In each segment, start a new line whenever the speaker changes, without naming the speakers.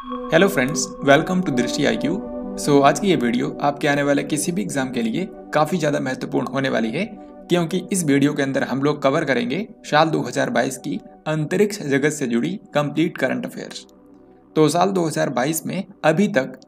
Hello friends, welcome to दृष्टि IQ। आज की ये वीडियो आपके आने वाले किसी भी एग्जाम के लिए काफ़ी ज़्यादा महत्वपूर्ण होने वाली है, क्योंकि इस वीडियो के अंदर हम लोग कवर करेंगे साल 2022 की अंतरिक्ष जगत से जुड़ी कंप्लीट करंट अफेयर्स। तो साल 2022 में अभी तक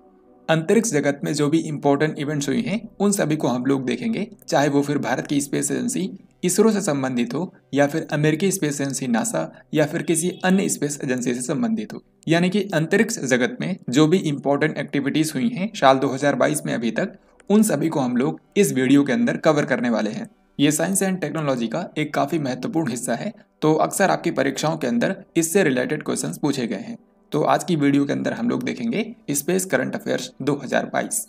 अंतरिक्ष जगत में जो भी इम्पोर्टेंट इवेंट्स हुई हैं उन सभी को हम लोग देखेंगे, चाहे वो फिर भारत की स्पेस एजेंसी इसरो से संबंधित हो या फिर अमेरिकी स्पेस एजेंसी नासा या फिर किसी अन्य स्पेस एजेंसी से संबंधित हो। यानी कि अंतरिक्ष जगत में जो भी इम्पोर्टेंट एक्टिविटीज हुई हैं साल 2022 में अभी तक, उन सभी को हम लोग इस वीडियो के अंदर कवर करने वाले हैं। ये साइंस एंड टेक्नोलॉजी का एक काफ़ी महत्वपूर्ण हिस्सा है, तो अक्सर आपकी परीक्षाओं के अंदर इससे रिलेटेड क्वेश्चंस पूछे गए हैं। तो आज की वीडियो के अंदर हम लोग देखेंगे स्पेस करंट अफेयर्स 2022।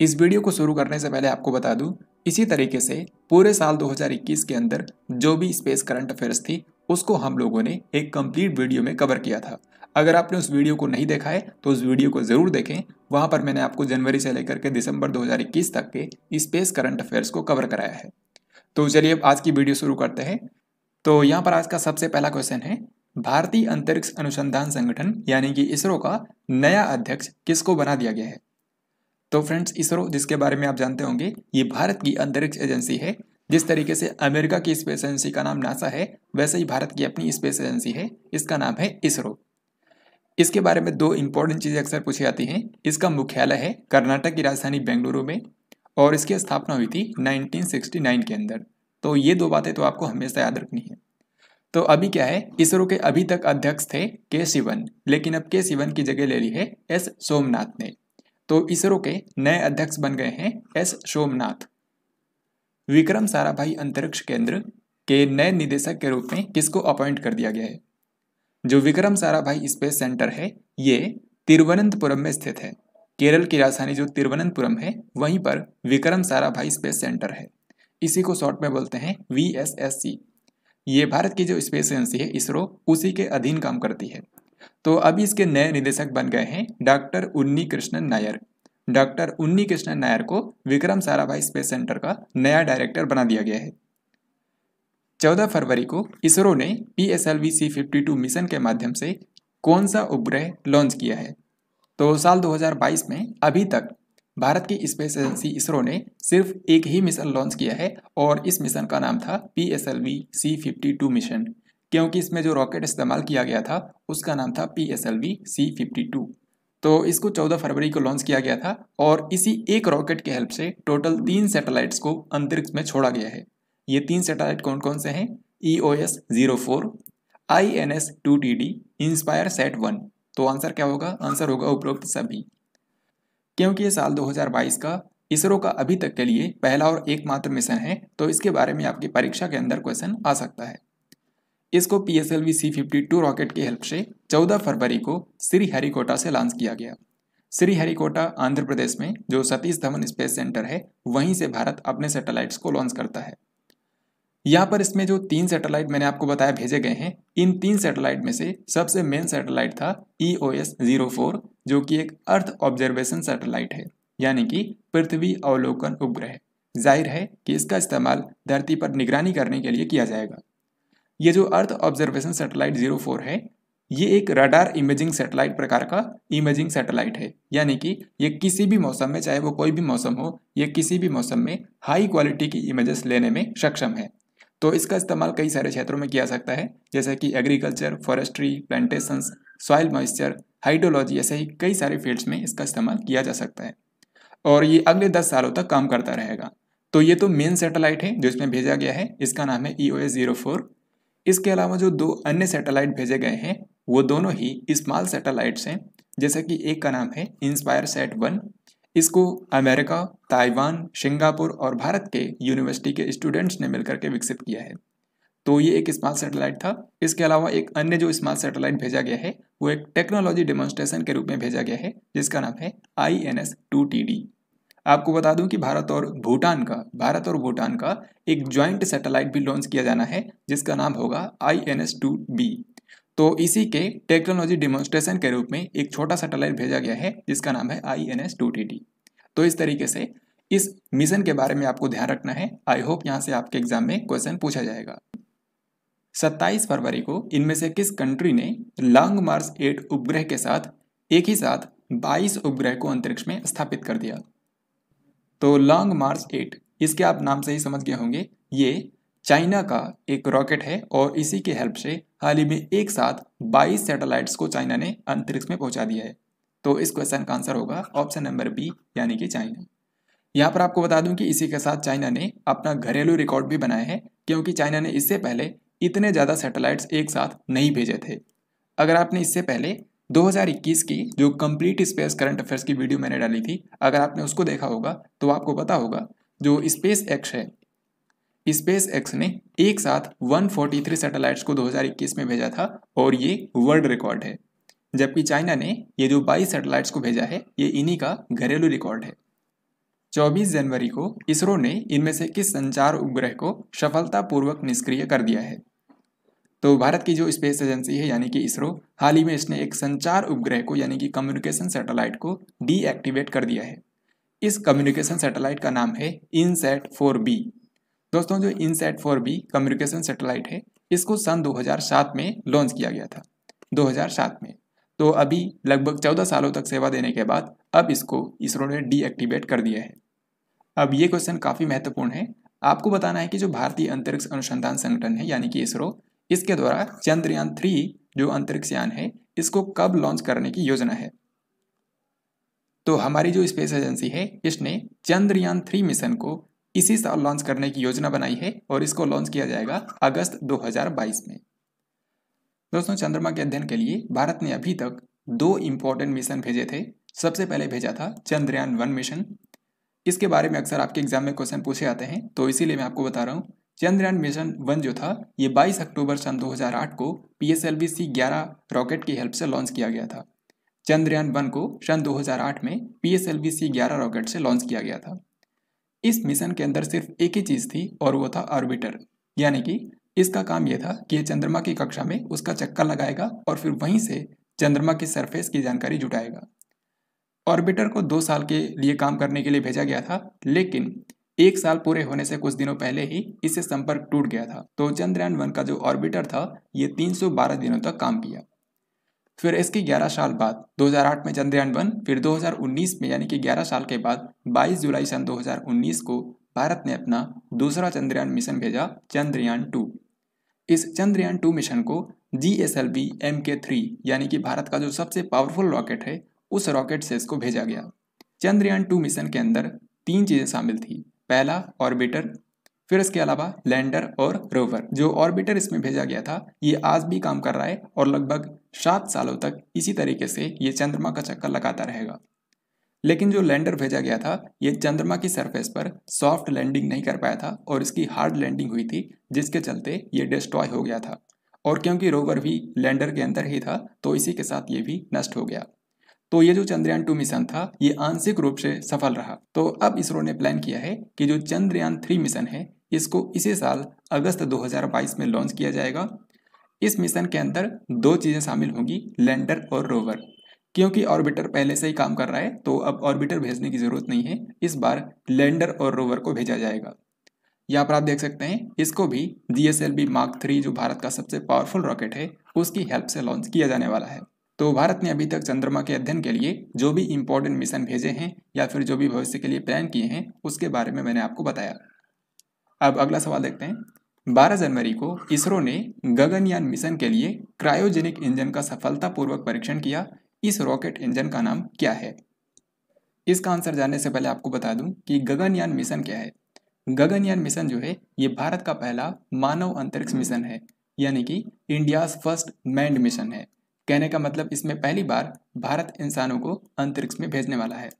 इस वीडियो को शुरू करने से पहले आपको बता दूं, इसी तरीके से पूरे साल 2021 के अंदर जो भी स्पेस करंट अफेयर्स थी उसको हम लोगों ने एक कंप्लीट वीडियो में कवर किया था। अगर आपने उस वीडियो को नहीं देखा है तो उस वीडियो को जरूर देखें। वहां पर मैंने आपको जनवरी से लेकर के दिसंबर 2021 तक के स्पेस करंट अफेयर्स को कवर कराया है। तो चलिए अब आज की वीडियो शुरू करते हैं। तो यहाँ पर आज का सबसे पहला क्वेश्चन है, भारतीय अंतरिक्ष अनुसंधान संगठन यानी कि इसरो का नया अध्यक्ष किसको बना दिया गया है? तो फ्रेंड्स, इसरो जिसके बारे में आप जानते होंगे, ये भारत की अंतरिक्ष एजेंसी है। जिस तरीके से अमेरिका की स्पेस एजेंसी का नाम नासा है, वैसे ही भारत की अपनी स्पेस एजेंसी है, इसका नाम है इसरो। इसके बारे में दो इंपॉर्टेंट चीजें अक्सर पूछी जाती हैं। इसका मुख्यालय है कर्नाटक की राजधानी बेंगलुरु में और इसकी स्थापना हुई थी 1969 के अंदर। तो ये दो बातें तो आपको हमेशा याद रखनी है। तो अभी क्या है, इसरो के अभी तक अध्यक्ष थे के शिवन, लेकिन अब के शिवन की जगह ले ली है एस सोमनाथ ने। तो इसरो के नए अध्यक्ष बन गए हैं एस सोमनाथ। विक्रम साराभाई अंतरिक्ष केंद्र के नए निदेशक के रूप में किसको अपॉइंट कर दिया गया है? जो विक्रम साराभाई स्पेस सेंटर है ये तिरुवनंतपुरम में स्थित है। केरल की राजधानी जो तिरुवनंतपुरम है वहीं पर विक्रम साराभाई स्पेस सेंटर है। इसी को शॉर्ट में बोलते हैं VSSC। ये भारत की जो स्पेस एजेंसी है इसरो, उसी के अधीन काम करती है। तो अभी इसके नए निदेशक बन गए हैं डॉक्टर उन्नी कृष्णन नायर। डॉक्टर उन्नी कृष्णन नायर को विक्रम साराभाई स्पेस सेंटर का नया डायरेक्टर बना दिया गया है। 14 फरवरी को इसरो ने PSLV C52 मिशन के माध्यम से कौन सा उपग्रह लॉन्च किया है? तो साल 2022 में अभी तक भारत की स्पेस एजेंसी इसरो ने सिर्फ एक ही मिशन लॉन्च किया है और इस मिशन का नाम था PSLV C52 मिशन, क्योंकि इसमें जो रॉकेट इस्तेमाल किया गया था उसका नाम था PSLV C52। तो इसको 14 फरवरी को लॉन्च किया गया था और इसी एक रॉकेट की हेल्प से टोटल 3 सैटेलाइट्स को अंतरिक्ष में छोड़ा गया है। ये 3 सैटेलाइट कौन कौन से हैं? EOS-04, INS-2TD, inspire SAT-1। तो आंसर क्या होगा? आंसर होगा उपरोक्त सभी। क्योंकि ये साल 2022 का इसरो का अभी तक के लिए पहला और एकमात्र मिशन है, तो इसके बारे में आपकी परीक्षा के अंदर क्वेश्चन आ सकता है। इसको PSLV C52 रॉकेट की हेल्प से 14 फरवरी को श्रीहरिकोटा से लॉन्च किया गया। श्रीहरिकोटा आंध्र प्रदेश में जो सतीश धवन स्पेस सेंटर है, वहीं से भारत अपने सैटेलाइट्स को लॉन्च करता है। यहाँ पर इसमें जो 3 सैटेलाइट मैंने आपको बताया भेजे गए हैं, इन 3 सैटेलाइट में से सबसे मेन सैटेलाइट था EOS-04, जो कि एक अर्थ ऑब्जर्वेशन सैटेलाइट है, यानी कि पृथ्वी अवलोकन उपग्रह। जाहिर है कि इसका इस्तेमाल धरती पर निगरानी करने के लिए किया जाएगा। ये जो अर्थ ऑब्जर्वेशन सैटेलाइट 04 है, ये एक रडार इमेजिंग सैटेलाइट प्रकार का इमेजिंग सैटेलाइट है, यानी कि ये किसी भी मौसम में, चाहे वो कोई भी मौसम हो, ये किसी भी मौसम में हाई क्वालिटी की इमेजेस लेने में सक्षम है। तो इसका इस्तेमाल कई सारे क्षेत्रों में किया सकता है, जैसे कि agriculture, forestry, plantations, soil moisture, hydrology, ऐसे ही कई सारे फील्ड्स में इसका इस्तेमाल किया जा सकता है और ये अगले 10 सालों तक काम करता रहेगा। तो ये तो मेन सैटेलाइट है जो इसमें भेजा गया है, इसका नाम है EOS-04। इसके अलावा जो 2 अन्य सैटेलाइट भेजे गए हैं वो दोनों ही स्मॉल सैटेलाइट्स हैं, जैसे कि एक का नाम है इंस्पायर SAT-1। इसको अमेरिका, ताइवान, सिंगापुर और भारत के यूनिवर्सिटी के स्टूडेंट्स ने मिलकर के विकसित किया है। तो ये एक स्मॉल सैटेलाइट था। इसके अलावा एक अन्य जो स्मॉल सैटेलाइट भेजा गया है वो एक टेक्नोलॉजी डेमोन्स्ट्रेशन के रूप में भेजा गया है, जिसका नाम है INS-2TD। आपको बता दूं कि भारत और भूटान का एक ज्वाइंट सैटेलाइट भी लॉन्च किया जाना है, जिसका नाम होगा INS-2B। तो इसी के टेक्नोलॉजी डिमॉन्स्ट्रेशन के रूप में एक छोटा सैटेलाइट भेजा गया है जिसका नाम है INS-2TD। तो इस तरीके से इस मिशन के बारे में आपको ध्यान रखना है। आई होप यहाँ से आपके एग्जाम में क्वेश्चन पूछा जाएगा। 27 फरवरी को इनमें से किस कंट्री ने लॉन्ग मार्च 8 उपग्रह के साथ एक ही साथ 22 उपग्रह को अंतरिक्ष में स्थापित कर दिया? तो लॉन्ग मार्च 8, इसके आप नाम से ही समझ गए होंगे, ये चाइना का एक रॉकेट है और इसी की हेल्प से हाल ही में एक साथ 22 सैटेलाइट्स को चाइना ने अंतरिक्ष में पहुंचा दिया है। तो इस क्वेश्चन का आंसर होगा ऑप्शन नंबर बी, यानी कि चाइना। यहाँ पर आपको बता दूं कि इसी के साथ चाइना ने अपना घरेलू रिकॉर्ड भी बनाया है, क्योंकि चाइना ने इससे पहले इतने ज़्यादा सैटेलाइट्स एक साथ नहीं भेजे थे। अगर आपने इससे पहले 2021 की जो कंप्लीट स्पेस करंट अफेयर्स की वीडियो मैंने डाली थी, अगर आपने उसको देखा होगा तो आपको पता होगा जो स्पेस एक्स है, स्पेस एक्स ने एक साथ 143 सैटेलाइट्स को 2021 में भेजा था और ये वर्ल्ड रिकॉर्ड है। जबकि चाइना ने ये जो 22 सैटेलाइट्स को भेजा है, ये इन्हीं का घरेलू रिकॉर्ड है। 24 जनवरी को इसरो ने इनमें से किस संचार उपग्रह को सफलतापूर्वक निष्क्रिय कर दिया है? तो भारत की जो स्पेस एजेंसी है यानी कि इसरो, हाल ही में इसने एक संचार उपग्रह को यानी कि कम्युनिकेशन सैटेलाइट को डीएक्टिवेट कर दिया है। इस कम्युनिकेशन सैटेलाइट का नाम है इनसैट 4B। दोस्तों, जो इनसैट 4B कम्युनिकेशन सैटेलाइट है, इसको सन 2007 में लॉन्च किया गया था, 2007 में। तो अभी लगभग 14 सालों तक सेवा देने के बाद अब इसको इसरो ने डीएक्टिवेट कर दिया है। अब ये क्वेश्चन काफ़ी महत्वपूर्ण है। आपको बताना है कि जो भारतीय अंतरिक्ष अनुसंधान संगठन है यानी कि इसरो, इसके द्वारा चंद्रयान 3 जो अंतरिक्ष यान है, इसको कब लॉन्च करने की योजना है? तो हमारी जो स्पेस एजेंसी है, इसने चंद्रयान 3 मिशन को इसी साल लॉन्च करने की योजना बनाई है और इसको लॉन्च किया जाएगा अगस्त 2022 में। दोस्तों, चंद्रमा के अध्ययन के लिए भारत ने अभी तक 2 इंपॉर्टेंट मिशन भेजे थे। सबसे पहले भेजा था चंद्रयान 1 मिशन। इसके बारे में अक्सर आपके एग्जाम में क्वेश्चन पूछे जाते हैं, तो इसीलिए मैं आपको बता रहा हूँ। चंद्रयान मिशन 1 जो था, ये 22 अक्टूबर सन 2008 को PSLV C11 रॉकेट की हेल्प से लॉन्च किया गया था। चंद्रयान 1 को सन 2008 में PSLV C11 रॉकेट से लॉन्च किया गया था। इस मिशन के अंदर सिर्फ एक ही चीज़ थी और वो था ऑर्बिटर, यानी कि इसका काम यह था कि चंद्रमा की कक्षा में उसका चक्कर लगाएगा और फिर वहीं से चंद्रमा की सरफेस की जानकारी जुटाएगा। ऑर्बिटर को 2 साल के लिए काम करने के लिए भेजा गया था, लेकिन 1 साल पूरे होने से कुछ दिनों पहले ही इससे संपर्क टूट गया था। तो चंद्रयान 1 का जो ऑर्बिटर था, ये 312 दिनों तक काम किया। फिर इसके 11 साल बाद 2008 में चंद्रयान 1, फिर 2019 में यानी कि 11 साल के बाद 22 जुलाई सन 2019 को भारत ने अपना दूसरा चंद्रयान मिशन भेजा, चंद्रयान 2। इस चंद्रयान 2 मिशन को GSLV Mk3 यानी कि भारत का जो सबसे पावरफुल रॉकेट है, उस रॉकेट से इसको भेजा गया। चंद्रयान 2 मिशन के अंदर 3 चीज़ें शामिल थी। पहला ऑर्बिटर, फिर इसके अलावा लैंडर और रोवर। जो ऑर्बिटर इसमें भेजा गया था, ये आज भी काम कर रहा है और लगभग 7 सालों तक इसी तरीके से ये चंद्रमा का चक्कर लगाता रहेगा। लेकिन जो लैंडर भेजा गया था, ये चंद्रमा की सरफेस पर सॉफ्ट लैंडिंग नहीं कर पाया था और इसकी हार्ड लैंडिंग हुई थी, जिसके चलते ये डिस्ट्रॉय हो गया था। और क्योंकि रोवर भी लैंडर के अंदर ही था, तो इसी के साथ ये भी नष्ट हो गया। तो ये जो चंद्रयान 2 मिशन था, ये आंशिक रूप से सफल रहा। तो अब इसरो ने प्लान किया है कि जो चंद्रयान 3 मिशन है, इसको इसी साल अगस्त 2022 में लॉन्च किया जाएगा। इस मिशन के अंदर 2 चीज़ें शामिल होंगी, लैंडर और रोवर। क्योंकि ऑर्बिटर पहले से ही काम कर रहा है, तो अब ऑर्बिटर भेजने की ज़रूरत नहीं है। इस बार लैंडर और रोवर को भेजा जाएगा। यहाँ पर आप देख सकते हैं, इसको भी GSLV Mark 3 जो भारत का सबसे पावरफुल रॉकेट है, उसकी हेल्प से लॉन्च किया जाने वाला है। तो भारत ने अभी तक चंद्रमा के अध्ययन के लिए जो भी इंपॉर्टेंट मिशन भेजे हैं या फिर जो भी भविष्य के लिए प्लान किए हैं, उसके बारे में मैंने आपको बताया। अब अगला सवाल देखते हैं। 12 जनवरी को इसरो ने गगनयान मिशन के लिए क्रायोजेनिक इंजन का सफलतापूर्वक परीक्षण किया। इस रॉकेट इंजन का नाम क्या है? इसका आंसर जानने से पहले आपको बता दूं कि गगनयान मिशन क्या है। गगनयान मिशन जो है, ये भारत का पहला मानव अंतरिक्ष मिशन है, यानी कि इंडियाज फर्स्ट मैन्ड मिशन है। कहने का मतलब इसमें पहली बार भारत इंसानों को अंतरिक्ष में भेजने वाला है।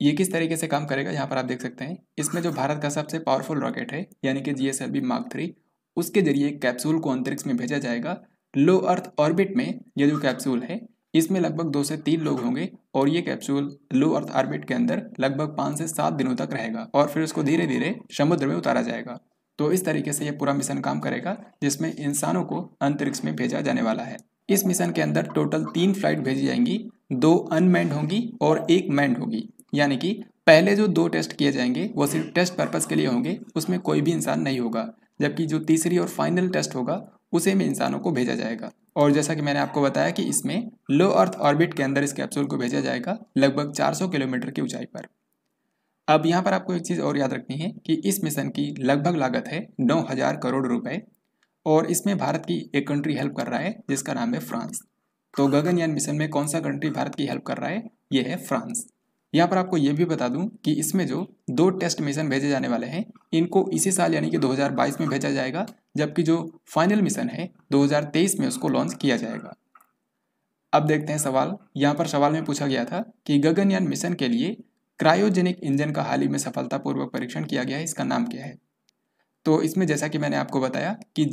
ये किस तरीके से काम करेगा, यहाँ पर आप देख सकते हैं। इसमें जो भारत का सबसे पावरफुल रॉकेट है यानी कि GSLV Mark 3, उसके जरिए एक कैप्सूल को अंतरिक्ष में भेजा जाएगा। लो अर्थ ऑर्बिट में ये जो कैप्सूल है, इसमें लगभग 2 से 3 लोग होंगे और ये कैप्सूल लो अर्थ ऑर्बिट के अंदर लगभग 5 से 7 दिनों तक रहेगा और फिर उसको धीरे धीरे समुद्र में उतारा जाएगा। तो इस तरीके से ये पूरा मिशन काम करेगा, जिसमें इंसानों को अंतरिक्ष में भेजा जाने वाला है। इस मिशन के अंदर टोटल 3 फ्लाइट भेजी जाएंगी, 2 अनमैन्ड होंगी और 1 मैन्ड होगी। यानी कि पहले जो 2 टेस्ट किए जाएंगे वो सिर्फ टेस्ट पर्पस के लिए होंगे, उसमें कोई भी इंसान नहीं होगा, जबकि जो तीसरी और फाइनल टेस्ट होगा उसे में इंसानों को भेजा जाएगा। और जैसा कि मैंने आपको बताया कि इसमें लो अर्थ ऑर्बिट के अंदर इस कैप्सूल को भेजा जाएगा लगभग 400 किलोमीटर की ऊंचाई पर। अब यहाँ पर आपको एक चीज़ और याद रखनी है कि इस मिशन की लगभग लागत है 9,000 करोड़ रुपए, और इसमें भारत की एक कंट्री हेल्प कर रहा है जिसका नाम है फ्रांस। तो गगनयान मिशन में कौन सा कंट्री भारत की हेल्प कर रहा है? ये है फ्रांस। यहाँ पर आपको ये भी बता दूं कि इसमें जो 2 टेस्ट मिशन भेजे जाने वाले हैं इनको इसी साल यानी कि 2022 में भेजा जाएगा, जबकि जो फाइनल मिशन है 2023 में उसको लॉन्च किया जाएगा। अब देखते हैं सवाल। यहाँ पर सवाल में पूछा गया था कि गगनयान मिशन के लिए क्रायोजेनिक इंजन का हाल ही में सफलतापूर्वक परीक्षण किया गया है, इसका नाम क्या है? तो इसमें जैसा कि मैंने आपको बताया कि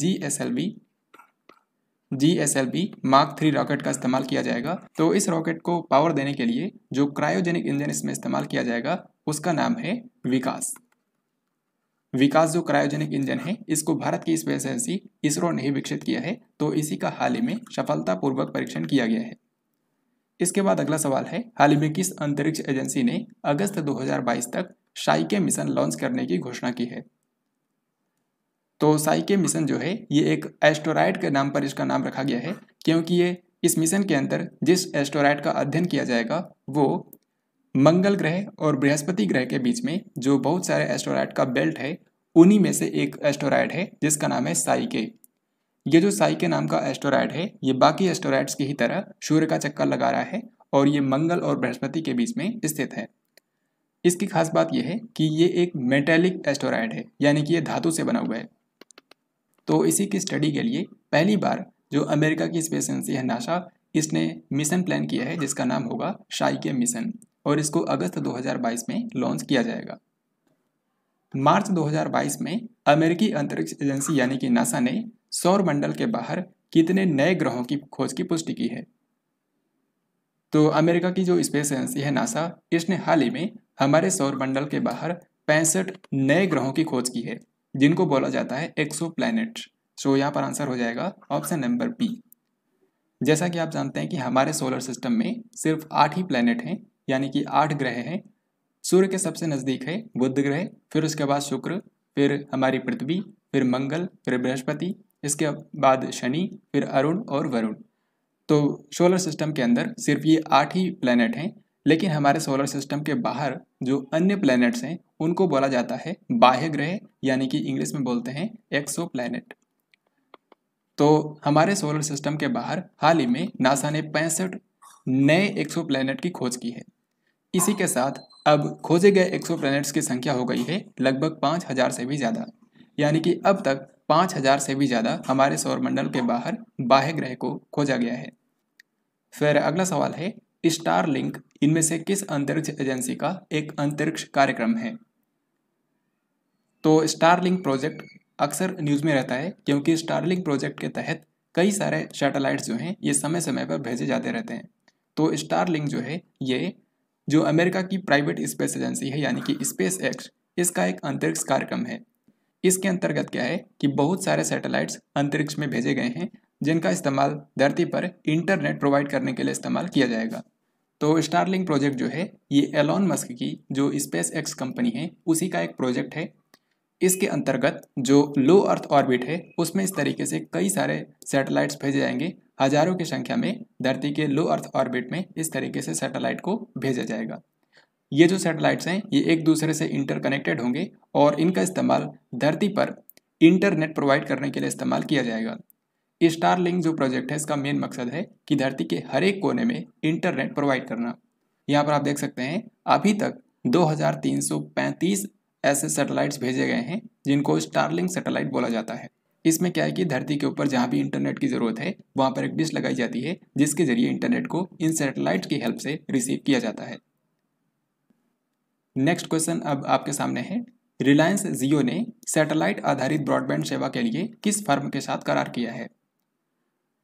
GSLV मार्क 3 रॉकेट का इस्तेमाल किया जाएगा। तो इस रॉकेट को पावर देने के लिए जो क्रायोजेनिक इंजन इसमें इस्तेमाल किया जाएगा उसका नाम है विकास। विकास जो क्रायोजेनिक इंजन है इसको भारत की स्पेस एजेंसी इसरो ने ही विकसित किया है, तो इसी का हाल ही में सफलतापूर्वक परीक्षण किया गया है। इसके बाद अगला सवाल है, हाल ही में किस अंतरिक्ष एजेंसी ने अगस्त 2022 तक साइके मिशन लॉन्च करने की घोषणा की है? तो साइके मिशन जो है ये एक एस्टेरॉयड के नाम पर इसका नाम रखा गया है, क्योंकि ये इस मिशन के अंदर जिस एस्टेरॉयड का अध्ययन किया जाएगा वो मंगल ग्रह और बृहस्पति ग्रह के बीच में जो बहुत सारे एस्टेरॉयड का बेल्ट है उन्हीं में से एक एस्टेरॉयड है जिसका नाम है साइके। ये जो साइके नाम का एस्टेरॉयड है ये बाकी एस्टेरॉयड्स की ही तरह सूर्य का चक्कर लगा रहा है और ये मंगल और बृहस्पति के बीच में स्थित है। इसकी खास बात यह है कि ये एक मेटेलिक एस्टेरॉयड है, यानी कि ये धातु से बना हुआ है। तो इसी की स्टडी के लिए पहली बार जो अमेरिका की स्पेस एजेंसी है नासा, इसने मिशन प्लान किया है जिसका नाम होगा साइके मिशन, और इसको अगस्त 2022 में लॉन्च किया जाएगा। मार्च 2022 में अमेरिकी अंतरिक्ष एजेंसी यानी कि नासा ने सौर मंडल के बाहर कितने नए ग्रहों की खोज की पुष्टि की है? तो अमेरिका की जो स्पेस एजेंसी है नासा, इसने हाल ही में हमारे सौर मंडल के बाहर 65 नए ग्रहों की खोज की है जिनको बोला जाता है एक्सोप्लैनेट्स। सो यहाँ पर आंसर हो जाएगा ऑप्शन नंबर बी। जैसा कि आप जानते हैं कि हमारे सोलर सिस्टम में सिर्फ 8 ही प्लैनेट हैं, यानी कि 8 ग्रह हैं। सूर्य के सबसे नज़दीक है बुध ग्रह, फिर उसके बाद शुक्र, फिर हमारी पृथ्वी, फिर मंगल, फिर बृहस्पति, इसके बाद शनि, फिर अरुण और वरुण। तो सोलर सिस्टम के अंदर सिर्फ ये 8 ही प्लैनेट हैं, लेकिन हमारे सोलर सिस्टम के बाहर जो अन्य प्लैनेट्स हैं उनको बोला जाता है बाह्य ग्रह, यानी कि इंग्लिश में बोलते हैं एक्सो प्लैनेट। तो हमारे सोलर सिस्टम के बाहर हाल ही में नासा ने 65 नए एक्सो प्लैनेट की खोज की है। इसी के साथ अब खोजे गए एक्सो प्लैनेट्स की संख्या हो गई है लगभग 5,000 से भी ज़्यादा, यानी कि अब तक 5,000 से भी ज़्यादा हमारे सौरमंडल के बाहर बाह्य ग्रह को खोजा गया है। फिर अगला सवाल है, स्टारलिंक इनमें से किस अंतरिक्ष एजेंसी का एक अंतरिक्ष कार्यक्रम है? तो स्टारलिंक प्रोजेक्ट अक्सर न्यूज़ में रहता है क्योंकि स्टारलिंक प्रोजेक्ट के तहत कई सारे सैटेलाइट्स जो हैं ये समय समय पर भेजे जाते रहते हैं। तो स्टारलिंक जो है ये जो अमेरिका की प्राइवेट स्पेस एजेंसी है यानी कि स्पेस एक्स, इसका एक अंतरिक्ष कार्यक्रम है। इसके अंतर्गत क्या है कि बहुत सारे सैटेलाइट्स अंतरिक्ष में भेजे गए हैं जिनका इस्तेमाल धरती पर इंटरनेट प्रोवाइड करने के लिए इस्तेमाल किया जाएगा। तो स्टारलिंक प्रोजेक्ट जो है ये एलॉन मस्क की जो स्पेस एक्स कंपनी है उसी का एक प्रोजेक्ट है। इसके अंतर्गत जो लो अर्थ ऑर्बिट है उसमें इस तरीके से कई सारे सैटेलाइट्स भेजे जाएंगे, हजारों की संख्या में धरती के लो अर्थ ऑर्बिट में इस तरीके से सैटेलाइट को भेजा जाएगा। ये जो सैटेलाइट्स हैं ये एक दूसरे से इंटरकनेक्टेड होंगे और इनका इस्तेमाल धरती पर इंटरनेट प्रोवाइड करने के लिए इस्तेमाल किया जाएगा। स्टारलिंक जो प्रोजेक्ट है इसका मेन मकसद है कि धरती के हर एक कोने में इंटरनेट प्रोवाइड करना। यहाँ पर आप देख सकते हैं अभी तक 2335 ऐसे सैटेलाइट्स भेजे गए हैं जिनको स्टारलिंक सैटेलाइट बोला जाता है। इसमें क्या है कि धरती के ऊपर जहाँ भी इंटरनेट की ज़रूरत है वहाँ पर एक डिश लगाई जाती है जिसके जरिए इंटरनेट को इन सैटेलाइट की हेल्प से रिसीव किया जाता है। नेक्स्ट क्वेश्चन अब आपके सामने है, रिलायंस जियो ने सैटेलाइट आधारित ब्रॉडबैंड सेवा के लिए किस फर्म के साथ करार किया है?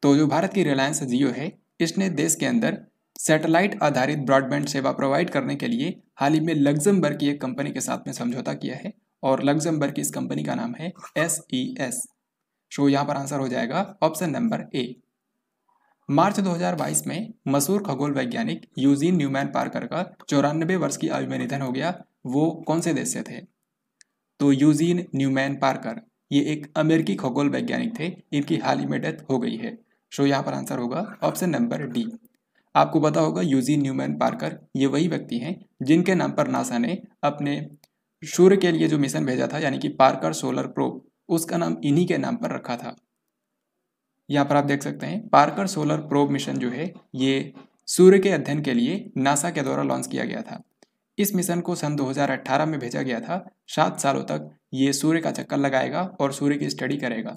तो जो भारत की रिलायंस जियो है इसने देश के अंदर सैटेलाइट आधारित ब्रॉडबैंड सेवा प्रोवाइड करने के लिए हाल ही में लग्जमबर्ग की एक कंपनी के साथ में समझौता किया है और लग्जमबर्ग की इस कंपनी का नाम है SES। सो यहाँ पर आंसर हो जाएगा ऑप्शन नंबर ए। मार्च 2022 में मशहूर खगोल वैज्ञानिक यूजीन न्यूमैन पार्कर का 94 वर्ष की आयु में निधन हो गया। वो कौन से देश से थे? तो यूजीन न्यूमैन पार्कर ये एक अमेरिकी खगोल वैज्ञानिक थे। इनकी हाल ही में डेथ हो गई है। सो यहाँ पर आंसर होगा ऑप्शन नंबर डी। आपको पता होगा यूजीन न्यूमैन पार्कर ये वही व्यक्ति हैं जिनके नाम पर नासा ने अपने सूर्य के लिए जो मिशन भेजा था, यानी कि पार्कर सोलर प्रोब, उसका नाम इन्हीं के नाम पर रखा था। यहाँ पर आप देख सकते हैं पार्कर सोलर प्रोब मिशन जो है ये सूर्य के अध्ययन के लिए नासा के द्वारा लॉन्च किया गया था। इस मिशन को सन 2018 में भेजा गया था। 7 सालों तक ये सूर्य का चक्कर लगाएगा और सूर्य की स्टडी करेगा।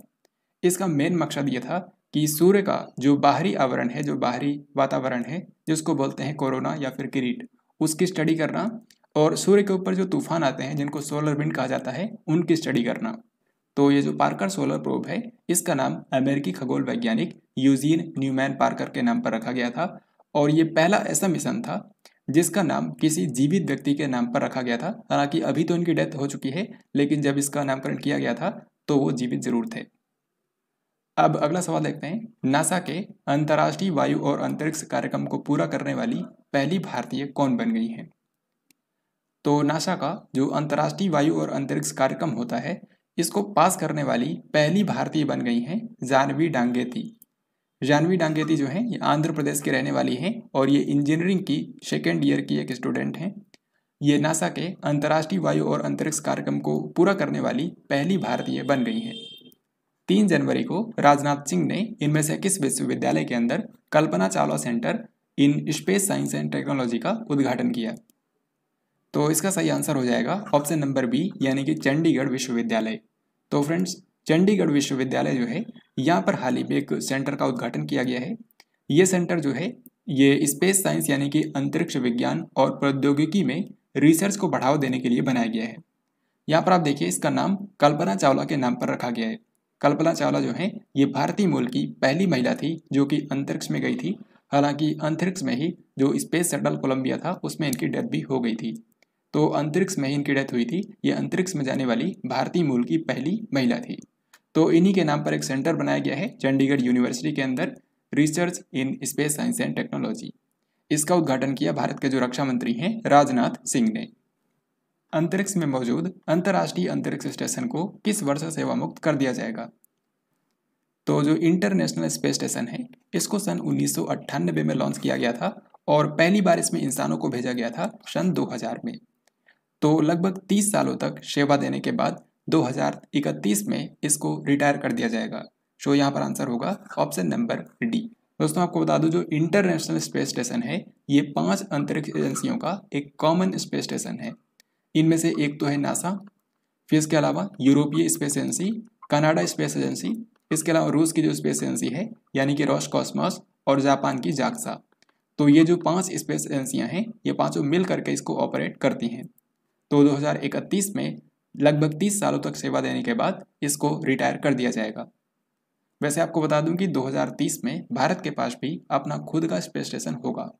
इसका मेन मकसद ये था कि सूर्य का जो बाहरी आवरण है, जो बाहरी वातावरण है, जिसको बोलते हैं कोरोना या फिर किरीट, उसकी स्टडी करना, और सूर्य के ऊपर जो तूफान आते हैं जिनको सोलर विंड कहा जाता है, उनकी स्टडी करना। तो ये जो पार्कर सोलर प्रोब है इसका नाम अमेरिकी खगोल वैज्ञानिक यूजीन न्यूमैन पार्कर के नाम पर रखा गया था। और ये पहला ऐसा मिशन था जिसका नाम किसी जीवित व्यक्ति के नाम पर रखा गया था। हालांकि अभी तो इनकी डेथ हो चुकी है, लेकिन जब इसका नामकरण किया गया था तो वो जीवित जरूर थे। अब अगला सवाल देखते हैं। नासा के अंतर्राष्ट्रीय वायु और अंतरिक्ष कार्यक्रम को पूरा करने वाली पहली भारतीय कौन बन गई है? तो नासा का जो अंतर्राष्ट्रीय वायु और अंतरिक्ष कार्यक्रम होता है, इसको पास करने वाली पहली भारतीय बन गई हैं जानवी डांगेती। जानवी डांगेती जो है ये आंध्र प्रदेश के रहने वाली हैं और ये इंजीनियरिंग की सेकेंड ईयर की एक स्टूडेंट हैं। ये नासा के अंतर्राष्ट्रीय वायु और अंतरिक्ष कार्यक्रम को पूरा करने वाली पहली भारतीय बन गई हैं। 3 जनवरी को राजनाथ सिंह ने इनमें से किस विश्वविद्यालय के अंदर Kalpana Chawla centre in space science and technology का उद्घाटन किया? तो इसका सही आंसर हो जाएगा ऑप्शन नंबर बी, यानी कि चंडीगढ़ विश्वविद्यालय। तो फ्रेंड्स, चंडीगढ़ विश्वविद्यालय जो है यहाँ पर हाल ही में एक सेंटर का उद्घाटन किया गया है। ये सेंटर जो है ये स्पेस साइंस यानी कि अंतरिक्ष विज्ञान और प्रौद्योगिकी में रिसर्च को बढ़ावा देने के लिए बनाया गया है। यहाँ पर आप देखिए इसका नाम कल्पना चावला के नाम पर रखा गया है। कल्पना चावला जो है ये भारतीय मूल की पहली महिला थी जो कि अंतरिक्ष में गई थी। हालांकि अंतरिक्ष में ही जो स्पेस शटल कोलंबिया था उसमें इनकी डेथ भी हो गई थी। तो अंतरिक्ष में ही इनकी डेथ हुई थी। ये अंतरिक्ष में जाने वाली भारतीय मूल की पहली महिला थी। तो इन्हीं के नाम पर एक सेंटर बनाया गया है चंडीगढ़ यूनिवर्सिटी के अंदर, research in space science and technology. इसका उद्घाटन किया भारत के जो रक्षा मंत्री हैं राजनाथ सिंह ने। अंतरिक्ष में मौजूद अंतर्राष्ट्रीय अंतरिक्ष स्टेशन को किस वर्ष सेवा मुक्त कर दिया जाएगा? तो जो इंटरनेशनल स्पेस स्टेशन है इसको सन 1998 में लॉन्च किया गया था और पहली बार इसमें इंसानों को भेजा गया था सन 2000 में। तो लगभग 30 सालों तक सेवा देने के बाद 2031 में इसको रिटायर कर दिया जाएगा। सो यहाँ पर आंसर होगा ऑप्शन नंबर डी। दोस्तों आपको बता दूं जो इंटरनेशनल स्पेस स्टेशन है ये 5 अंतरिक्ष एजेंसियों का एक कॉमन स्पेस स्टेशन है। इनमें से एक तो है नासा, फिर इसके अलावा यूरोपीय space agency, Canada space agency, इसके अलावा रूस की जो स्पेस एजेंसी है यानी कि रोसकॉस्मोस, और जापान की जाक्सा। तो ये जो 5 स्पेस एजेंसियां हैं ये पांचों मिल करके इसको ऑपरेट करती हैं। तो 2031 में लगभग 30 सालों तक सेवा देने के बाद इसको रिटायर कर दिया जाएगा। वैसे आपको बता दूं कि 2030 में भारत के पास भी अपना खुद का स्पेस स्टेशन होगा।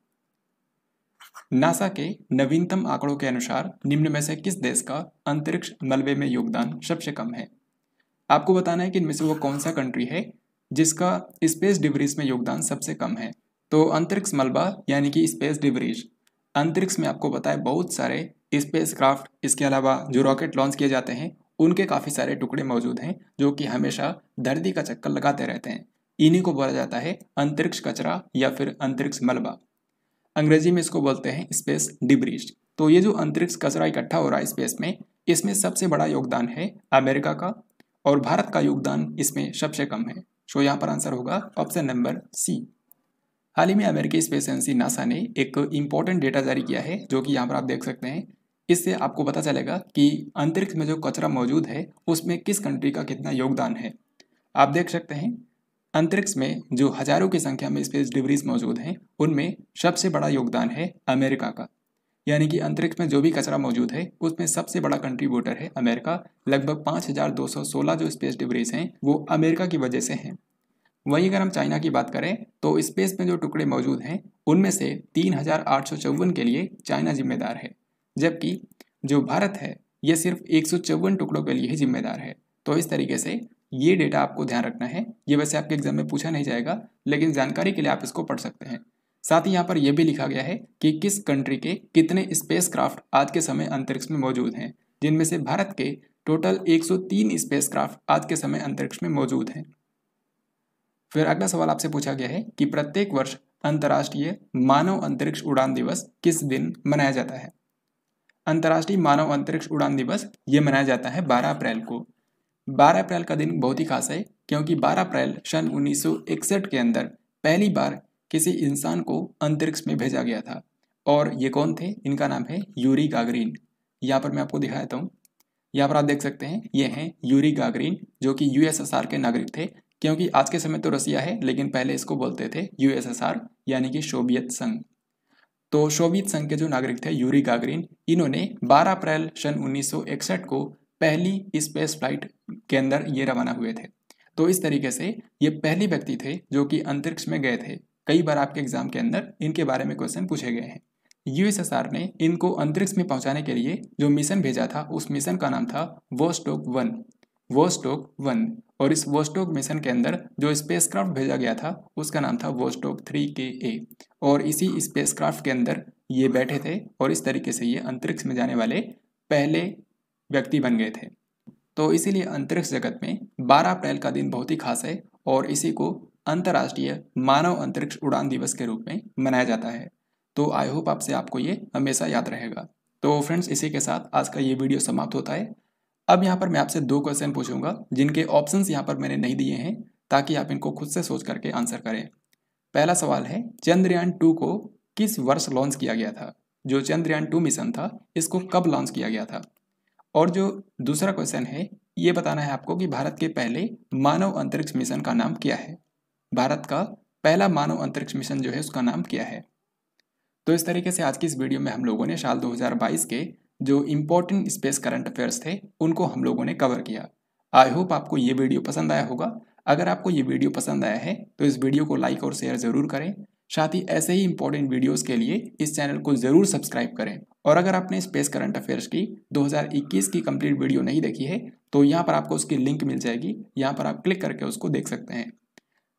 नासा के नवीनतम आंकड़ों के अनुसार निम्न में से किस देश का अंतरिक्ष मलबे में योगदान सबसे कम है? आपको बताना है कि इनमें से वो कौन सा कंट्री है जिसका स्पेस डिब्रीज में योगदान सबसे कम है। तो अंतरिक्ष मलबा यानी कि स्पेस डिब्रीज, अंतरिक्ष में आपको पता है बहुत सारे स्पेस क्राफ्ट, इसके अलावा जो रॉकेट लॉन्च किए जाते हैं उनके काफ़ी सारे टुकड़े मौजूद हैं जो कि हमेशा धरती का चक्कर लगाते रहते हैं। इन्हीं को बोला जाता है अंतरिक्ष कचरा या फिर अंतरिक्ष मलबा। अंग्रेजी में इसको बोलते हैं स्पेस डिब्रीज। तो ये जो अंतरिक्ष कचरा इकट्ठा हो रहा है स्पेस में, इसमें सबसे बड़ा योगदान है अमेरिका का और भारत का योगदान इसमें सबसे कम है। सो यहाँ पर आंसर होगा ऑप्शन नंबर सी। हाल ही में अमेरिकी स्पेस एजेंसी नासा ने एक इम्पॉर्टेंट डेटा जारी किया है जो कि यहाँ पर आप देख सकते हैं। इससे आपको पता चलेगा कि अंतरिक्ष में जो कचरा मौजूद है उसमें किस कंट्री का कितना योगदान है। आप देख सकते हैं अंतरिक्ष में जो हजारों की संख्या में स्पेस डिब्रीज मौजूद हैं उनमें सबसे बड़ा योगदान है अमेरिका का। यानी कि अंतरिक्ष में जो भी कचरा मौजूद है उसमें सबसे बड़ा कंट्रीब्यूटर है अमेरिका। लगभग 5216 जो स्पेस डिब्रीज हैं वो अमेरिका की वजह से हैं। वहीं अगर हम चाइना की बात करें तो स्पेस में जो टुकड़े मौजूद हैं उनमें से 3854 के लिए चाइना जिम्मेदार है, जबकि जो भारत है ये सिर्फ 154 टुकड़ों के लिए ही जिम्मेदार है। तो इस तरीके से ये डेटा आपको ध्यान रखना है। ये वैसे आपके एग्जाम में पूछा नहीं जाएगा, लेकिन जानकारी के लिए आप इसको पढ़ सकते हैं। साथ ही यहाँ पर यह भी लिखा गया है कि किस कंट्री के कितने स्पेसक्राफ्ट आज के समय अंतरिक्ष में मौजूद हैं, जिनमें से भारत के टोटल 103 स्पेसक्राफ्ट आज के समय अंतरिक्ष में मौजूद हैं। फिर अगला सवाल आपसे पूछा गया है कि प्रत्येक वर्ष अंतर्राष्ट्रीय मानव अंतरिक्ष उड़ान दिवस किस दिन मनाया जाता है। अंतर्राष्ट्रीय मानव अंतरिक्ष उड़ान दिवस ये मनाया जाता है 12 अप्रैल को। 12 अप्रैल का दिन बहुत ही खास है, क्योंकि 12 अप्रैल सन 1961 के अंदर पहली बार किसी इंसान को अंतरिक्ष में भेजा गया था। और ये कौन थे? इनका नाम है यूरी गागरिन। यहाँ पर मैं आपको दिखाता हूँ। यहाँ पर आप देख सकते हैं, ये हैं यूरी गागरिन, जो कि यूएसएसआर के नागरिक थे। क्योंकि आज के समय तो रसिया है, लेकिन पहले इसको बोलते थे यूएसएसआर, यानी कि सोवियत संघ। तो सोवियत संघ के जो नागरिक थे यूरी गागरिन, इन्होंने 12 अप्रैल सन 1961 को पहली स्पेस फ्लाइट के अंदर ये रवाना हुए थे। तो इस तरीके से ये पहले व्यक्ति थे जो कि अंतरिक्ष में गए थे। कई बार आपके एग्जाम के अंदर इनके बारे में क्वेश्चन पूछे गए हैं। यूएसएसआर ने इनको अंतरिक्ष में पहुंचाने के लिए जो मिशन भेजा था, उस मिशन का नाम था वोस्टोक 1। और इस वोस्टोक मिशन के अंदर जो स्पेसक्राफ्ट भेजा गया था उसका नाम था वोस्टोक 3KA। और इसी स्पेसक्राफ्ट के अंदर ये बैठे थे और इस तरीके से ये अंतरिक्ष में जाने वाले पहले व्यक्ति बन गए थे। तो इसीलिए अंतरिक्ष जगत में 12 अप्रैल का दिन बहुत ही खास है और इसी को अंतर्राष्ट्रीय मानव अंतरिक्ष उड़ान दिवस के रूप में मनाया जाता है। तो आई होप आपको ये हमेशा याद रहेगा। तो फ्रेंड्स, इसी के साथ आज का ये वीडियो समाप्त होता है। अब यहाँ पर मैं आपसे 2 क्वेश्चन पूछूंगा, जिनके ऑप्शंस यहाँ पर मैंने नहीं दिए हैं, ताकि आप इनको खुद से सोच करके आंसर करें। पहला सवाल है, चंद्रयान 2 को किस वर्ष लॉन्च किया गया था? जो चंद्रयान 2 मिशन था, इसको कब लॉन्च किया गया था? और जो दूसरा क्वेश्चन है, ये बताना है आपको कि भारत के पहले मानव अंतरिक्ष मिशन का नाम क्या है। भारत का पहला मानव अंतरिक्ष मिशन जो है उसका नाम क्या है। तो इस तरीके से आज की इस वीडियो में हम लोगों ने साल 2022 के जो इम्पोर्टेंट स्पेस करंट अफेयर्स थे उनको हम लोगों ने कवर किया। आई होप आपको ये वीडियो पसंद आया होगा। अगर आपको ये वीडियो पसंद आया है तो इस वीडियो को लाइक और शेयर ज़रूर करें। साथ ही ऐसे ही इंपॉर्टेंट वीडियोस के लिए इस चैनल को ज़रूर सब्सक्राइब करें। और अगर आपने स्पेस करंट अफेयर्स की 2021 की कंप्लीट वीडियो नहीं देखी है तो यहाँ पर आपको उसकी लिंक मिल जाएगी, यहाँ पर आप क्लिक करके उसको देख सकते हैं।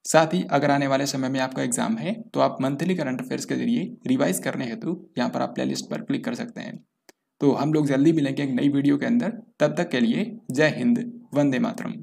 साथ ही अगर आने वाले समय में आपका एग्जाम है तो आप मंथली करंट अफेयर्स के जरिए रिवाइज करने हेतु यहाँ पर आप प्लेलिस्ट पर क्लिक कर सकते हैं। तो हम लोग जल्दी मिलेंगे एक नई वीडियो के अंदर। तब तक के लिए जय हिंद, वंदे मातरम।